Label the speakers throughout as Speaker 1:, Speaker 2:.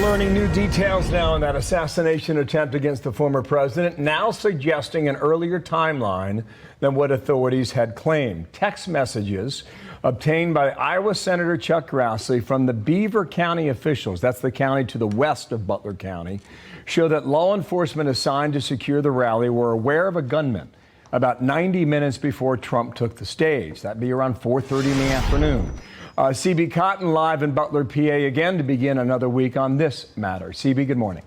Speaker 1: learning new details now in that assassination attempt against the former president, now suggesting an earlier timeline than what authorities had claimed. Text messages obtained by Iowa Senator Chuck Grassley from the Beaver County officials, that's the county to the west of Butler County, show that law enforcement assigned to secure the rally were aware of a gunman about 90 minutes before Trump took the stage. That'd be around 4:30 in the afternoon. CB Cotton live in Butler, PA again to begin another week on this matter. CB, good morning.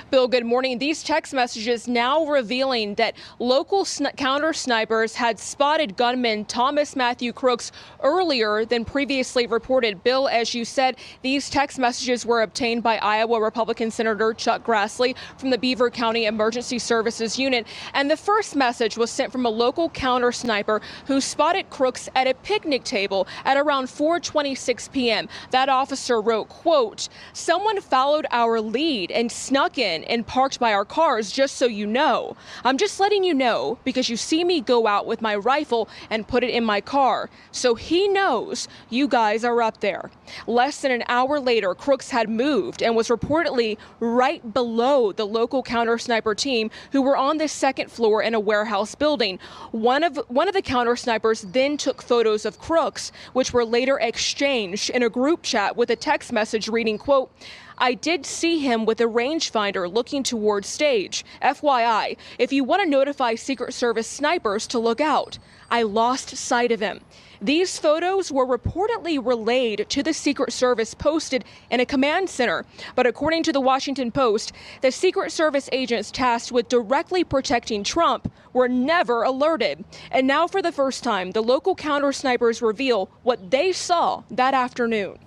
Speaker 2: Bill, good morning. These text messages now revealing that local counter snipers had spotted gunman Thomas Matthew Crooks earlier than previously reported. Bill, as you said, these text messages were obtained by Iowa Republican Senator Chuck Grassley from the Beaver County Emergency Services Unit. And the first message was sent from a local counter sniper who spotted Crooks at a picnic table at around 4:26 p.m. That officer wrote, quote, "Someone followed our lead and snuck in and parked by our cars, just so you know. I'm just letting you know because you see me go out with my rifle and put it in my car. So he knows you guys are up there." Less than an hour later, Crooks had moved and was reportedly right below the local counter sniper team who were on the second floor in a warehouse building. One of the counter snipers then took photos of Crooks, which were later exchanged in a group chat with a text message reading, quote, "I did see him with a rangefinder looking towards stage. FYI, if you want to notify Secret Service snipers to look out. I lost sight of him." These photos were reportedly relayed to the Secret Service posted in a command center. But according to the Washington Post, the Secret Service agents tasked with directly protecting Trump were never alerted. And now for the first time, the local counter snipers reveal what they saw that afternoon.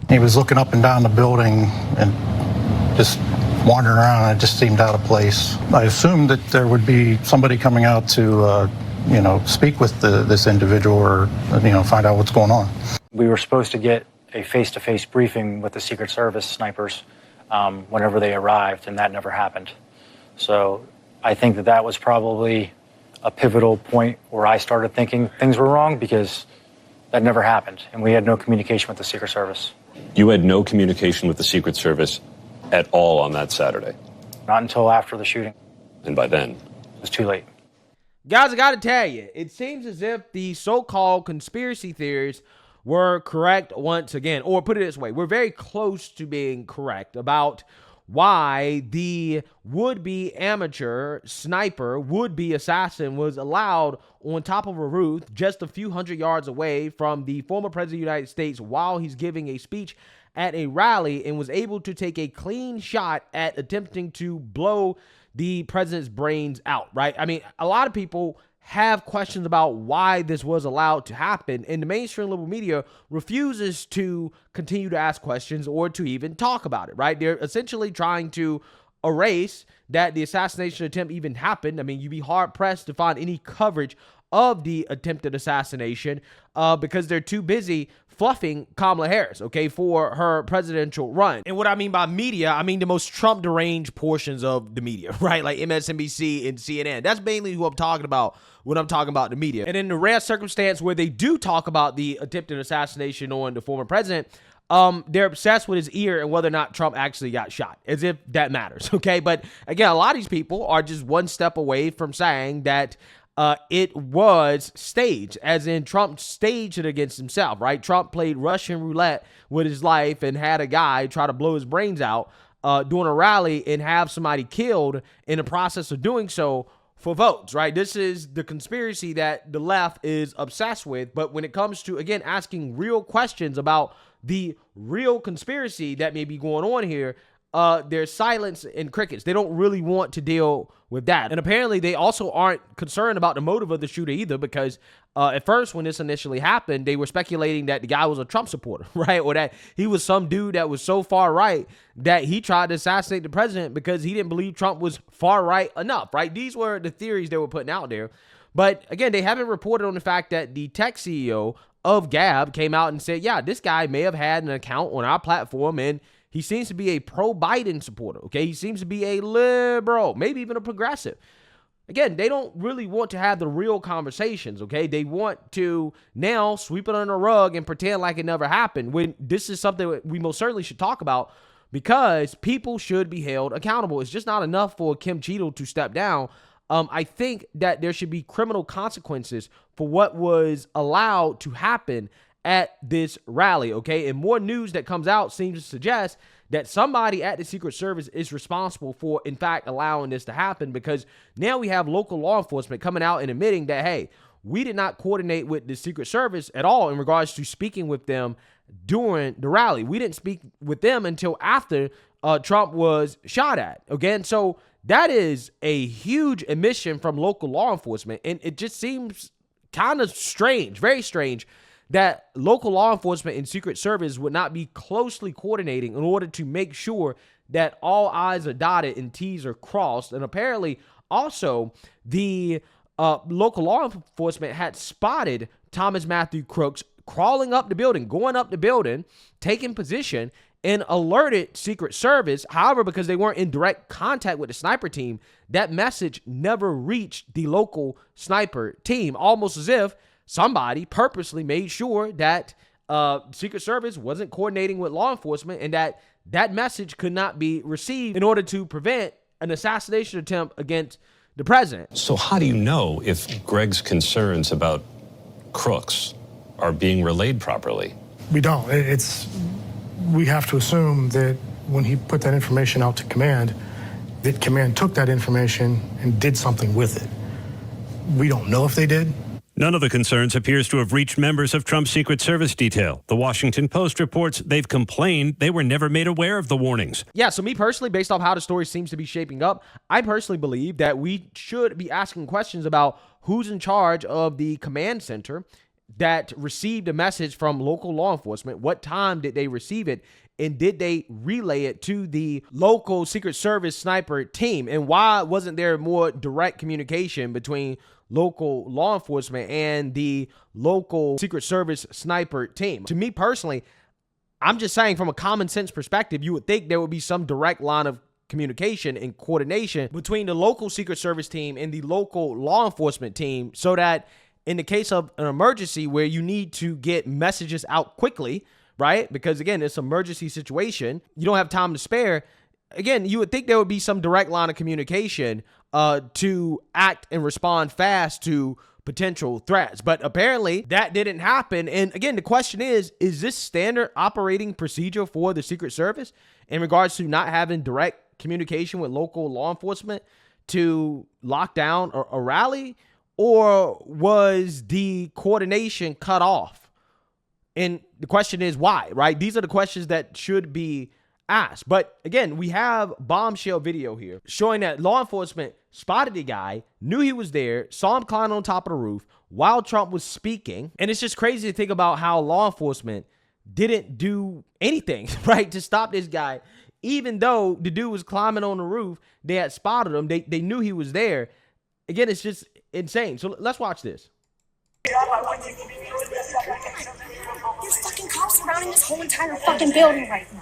Speaker 3: He was looking up and down the building and just wandering around. It just seemed out of place. I assumed that there would be somebody coming out to, speak with this individual or, find out what's going on.
Speaker 4: We were supposed to get a face-to-face briefing with the Secret Service snipers whenever they arrived, and that never happened. So I think that was probably a pivotal point where I started thinking things were wrong, because that never happened, and we had no communication with the Secret Service.
Speaker 5: You had no communication with the Secret Service at all on that Saturday?
Speaker 4: Not until after the shooting.
Speaker 5: And by then?
Speaker 4: It was too late.
Speaker 6: Guys, I gotta tell you, it seems as if the so-called conspiracy theories were correct once again. Or put it this way, we're very close to being correct about why the would-be amateur sniper, would-be assassin was allowed on top of a roof just a few hundred yards away from the former president of the United States while he's giving a speech at a rally, and was able to take a clean shot at attempting to blow the president's brains out, right? I mean, a lot of people have questions about why this was allowed to happen, and the mainstream liberal media refuses to continue to ask questions or to even talk about it, right? They're essentially trying to erase that the assassination attempt even happened. I mean, you'd be hard-pressed to find any coverage of the attempted assassination because they're too busy fluffing Kamala Harris, okay, for her presidential run. And what I mean by media, I mean the most Trump deranged portions of the media, right? Like MSNBC and CNN. That's mainly who I'm talking about when I'm talking about the media. And in the rare circumstance where they do talk about the attempted assassination on the former president, they're obsessed with his ear and whether or not Trump actually got shot, as if that matters, okay? But again, a lot of these people are just one step away from saying that it was staged, as in Trump staged it against himself, right? Trump played Russian roulette with his life and had a guy try to blow his brains out during a rally and have somebody killed in the process of doing so for votes, right? This is the conspiracy that the left is obsessed with. But when it comes to, again, asking real questions about the real conspiracy that may be going on here, there's silence and crickets. They don't really want to deal with that. And apparently they also aren't concerned about the motive of the shooter either, because at first when this initially happened, they were speculating that the guy was a Trump supporter, right? Or that he was some dude that was so far right that he tried to assassinate the president because he didn't believe Trump was far right enough, right? These were the theories they were putting out there. But again, they haven't reported on the fact that the tech CEO of Gab came out and said, yeah, this guy may have had an account on our platform and he seems to be a pro-Biden supporter, okay? He seems to be a liberal, maybe even a progressive. Again, they don't really want to have the real conversations, okay? They want to now sweep it under the rug and pretend like it never happened, when this is something that we most certainly should talk about, because people should be held accountable. It's just not enough for Kim Cheadle to step down. I think that there should be criminal consequences for what was allowed to happen at this rally, okay? And more news that comes out seems to suggest that somebody at the Secret Service is responsible for, in fact, allowing this to happen, because now we have local law enforcement coming out and admitting that, hey, we did not coordinate with the Secret Service at all in regards to speaking with them during the rally. We didn't speak with them until after Trump was shot at, okay? And so that is a huge admission from local law enforcement, and it just seems kind of strange, very strange, that local law enforcement and Secret Service would not be closely coordinating in order to make sure that all I's are dotted and T's are crossed. And apparently also the local law enforcement had spotted Thomas Matthew Crooks crawling up the building, going up the building, taking position, and alerted Secret Service. However, because they weren't in direct contact with the sniper team, that message never reached the local sniper team, almost as if somebody purposely made sure that Secret Service wasn't coordinating with law enforcement, and that message could not be received in order to prevent an assassination attempt against the president.
Speaker 5: So how do you know if Greg's concerns about crooks are being relayed properly?
Speaker 7: We don't. We have to assume that when he put that information out to command, that command took that information and did something with it. We don't know if they did.
Speaker 8: None of the concerns appears to have reached members of Trump's Secret Service detail. The Washington Post reports they've complained they were never made aware of the warnings.
Speaker 6: Yeah, so me personally, based off how the story seems to be shaping up, I personally believe that we should be asking questions about who's in charge of the command center that received a message from local law enforcement. What time did they receive it? And did they relay it to the local Secret Service sniper team? And why wasn't there more direct communication between local law enforcement and the local Secret Service sniper team? To me personally, I'm just saying, from a common sense perspective, you would think there would be some direct line of communication and coordination between the local Secret Service team and the local law enforcement team, so that in the case of an emergency where you need to get messages out quickly, right? Because again, it's an emergency situation, you don't have time to spare. Again, you would think there would be some direct line of communication to act and respond fast to potential threats. But apparently that didn't happen. And again, the question is this standard operating procedure for the Secret Service in regards to not having direct communication with local law enforcement to lock down a rally? Or was the coordination cut off? And the question is why, right? These are the questions that should be asked. But again, we have bombshell video here showing that law enforcement spotted the guy, knew he was there, saw him climb on top of the roof while Trump was speaking. And it's just crazy to think about how law enforcement didn't do anything, right, to stop this guy. Even though the dude was climbing on the roof, they had spotted him. They knew he was there. Again, it's just insane. So let's watch this.
Speaker 9: There's fucking cops surrounding this whole entire fucking building right now.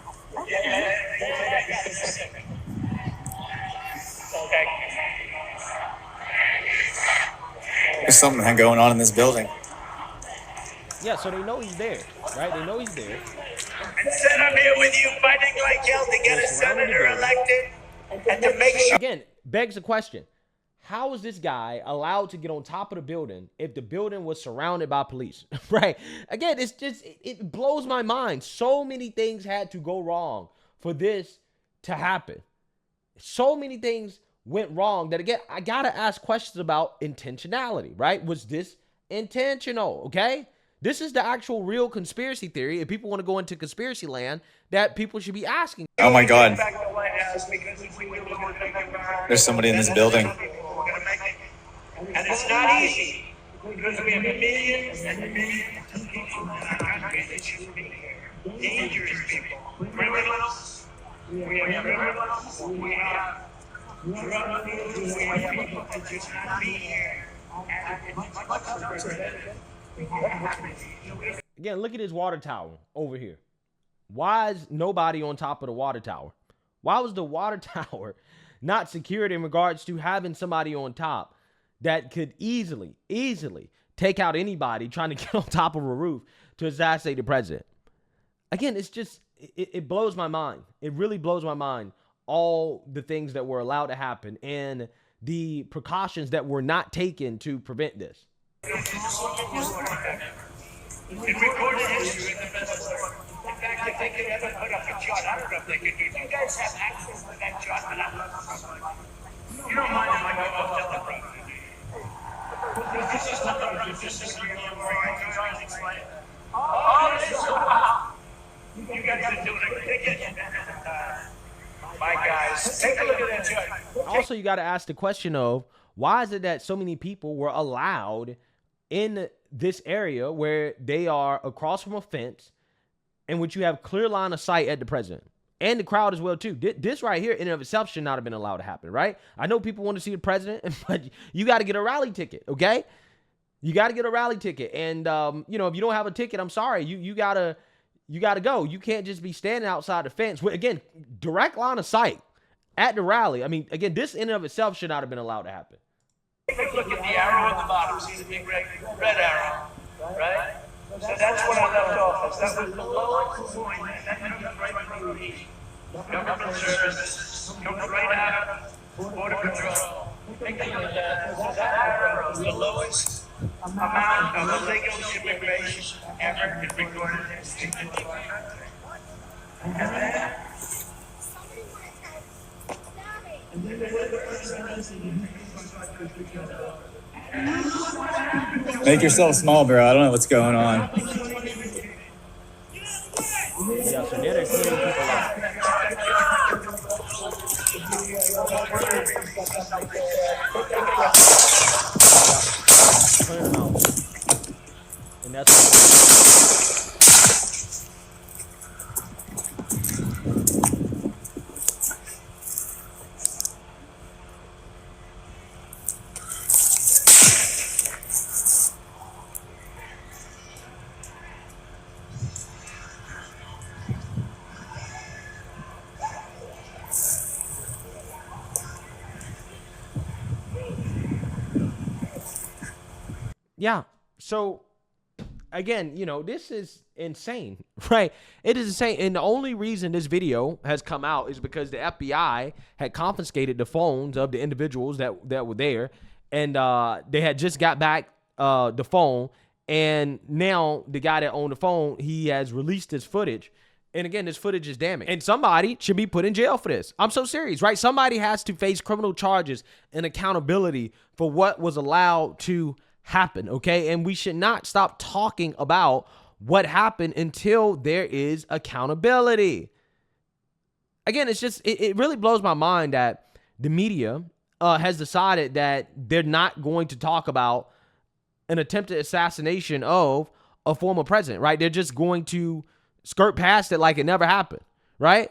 Speaker 10: There's something going on in this building.
Speaker 6: Yeah, so they know he's there, right? They know he's there.
Speaker 11: Instead, I'm here with you fighting like hell to get a senator elected and to make sure.
Speaker 6: Again, begs the question. How is this guy allowed to get on top of the building if the building was surrounded by police, right? Again, it's just, it blows my mind. So many things had to go wrong for this to happen. So many things went wrong that, again, I got to ask questions about intentionality, right? Was this intentional, okay? This is the actual real conspiracy theory. If people want to go into conspiracy land, that people should be asking.
Speaker 10: Oh my God. There's somebody in this building.
Speaker 11: And it's not easy, because we have millions and millions of people in our country that shouldn't be here. Dangerous people, criminals, we have criminals, we have drug dealers, we have people that should not be here.
Speaker 6: Again, look at his water tower over here. Why is nobody on top of the water tower? Why was the water tower not secured in regards to having somebody on top? that could easily take out anybody trying to get on top of a roof to assassinate the president. Again, it's just, it blows my mind. It really blows my mind, all the things that were allowed to happen and the precautions that were not taken to prevent this.
Speaker 11: In recorded history, in fact, if they could ever put up a chart, I don't know if they could. Do you guys have access to that chart that I'm looking for? You don't mind if I go off the property, do you? This is not a disagree on trying to explain it. Oh, this is wow. You guys are doing a ticket. My guys, take a look at that chart.
Speaker 6: Also, you got to ask the question of, why is it that so many people were allowed in this area where they are across from a fence in which you have clear line of sight at the president and the crowd as well too? This right here in and of itself should not have been allowed to happen, right? I know people want to see the president, but you got to get a rally ticket, okay? You got to get a rally ticket. And, you know, if you don't have a ticket, I'm sorry, you got to go. You can't just be standing outside the fence. Again, direct line of sight at the rally. I mean, again, this in and of itself should not have been allowed to happen.
Speaker 11: Take a look at the arrow at the bottom. See the big red arrow, right? So that's what I left off as. That was the lowest point. That comes right from the government services. Comes right out of Border Patrol. Take a look at that. So that arrow is the lowest amount of illegal immigration ever in recorded history. And then,
Speaker 10: Make yourself small, bro. I don't know what's going on.
Speaker 6: Yeah, so they're clearing people out. Clear them out. And that's yeah. So again, you know, this is insane, right? It is insane. And the only reason this video has come out is because the FBI had confiscated the phones of the individuals that were there. And they had just got back the phone. And now the guy that owned the phone, he has released his footage. And again, this footage is damning. And somebody should be put in jail for this. I'm so serious, right? Somebody has to face criminal charges and accountability for what was allowed to happen, okay? And we should not stop talking about what happened until there is accountability. Again, it's just, it really blows my mind that the media has decided that they're not going to talk about an attempted assassination of a former president, right? They're just going to skirt past it like it never happened, right?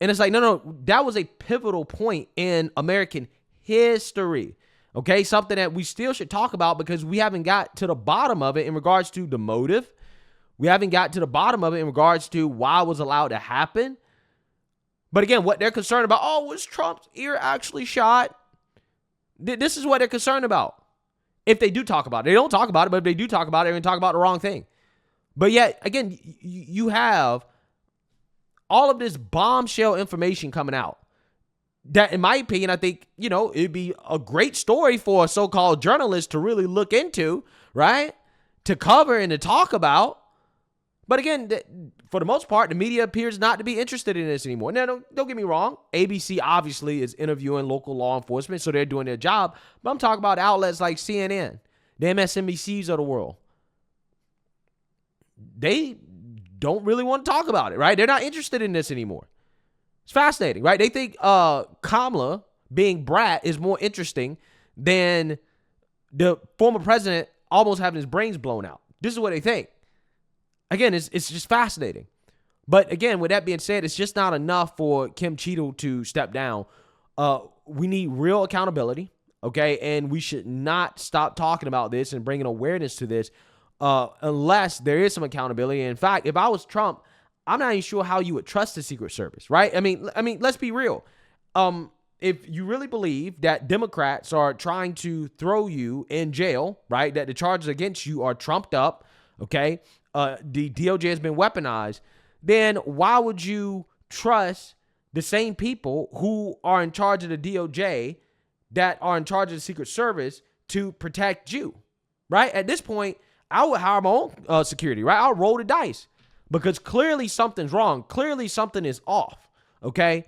Speaker 6: And it's like, no, that was a pivotal point in American history. Okay, something that we still should talk about because we haven't got to the bottom of it in regards to the motive. We haven't got to the bottom of it in regards to why it was allowed to happen. But again, what they're concerned about, oh, was Trump's ear actually shot? This is what they're concerned about. If they do talk about it. They don't talk about it, but if they do talk about it, they're going to talk about the wrong thing. But yet, again, you have all of this bombshell information coming out. That, in my opinion, I think, you know, it'd be a great story for a so-called journalist to really look into, right? To cover and to talk about. But again, for the most part, the media appears not to be interested in this anymore. Now, don't get me wrong. ABC obviously is interviewing local law enforcement, so they're doing their job. But I'm talking about outlets like CNN, the MSNBCs of the world. They don't really want to talk about it, right? They're not interested in this anymore. It's fascinating, right? They think Kamala being brat is more interesting than the former president almost having his brains blown out. This is what they think. Again, it's just fascinating. But again, with that being said, it's just not enough for Kim Cheadle to step down. We need real accountability, okay? And we should not stop talking about this and bringing awareness to this unless there is some accountability. In fact, if I was Trump, I'm not even sure how you would trust the Secret Service, right? I mean, let's be real. if you really believe that Democrats are trying to throw you in jail, right, that the charges against you are trumped up, okay, the DOJ has been weaponized, then why would you trust the same people who are in charge of the DOJ that are in charge of the Secret Service to protect you, right? At this point, I would hire my own security, right? I'll roll the dice because clearly something's wrong. Clearly something is off, okay?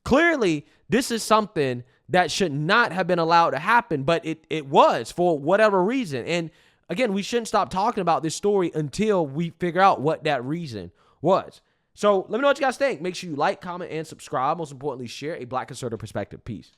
Speaker 6: Clearly, this is something that should not have been allowed to happen, but it was for whatever reason. And again, we shouldn't stop talking about this story until we figure out what that reason was. So let me know what you guys think. Make sure you like, comment, and subscribe. Most importantly, share a Black conservative perspective. Peace.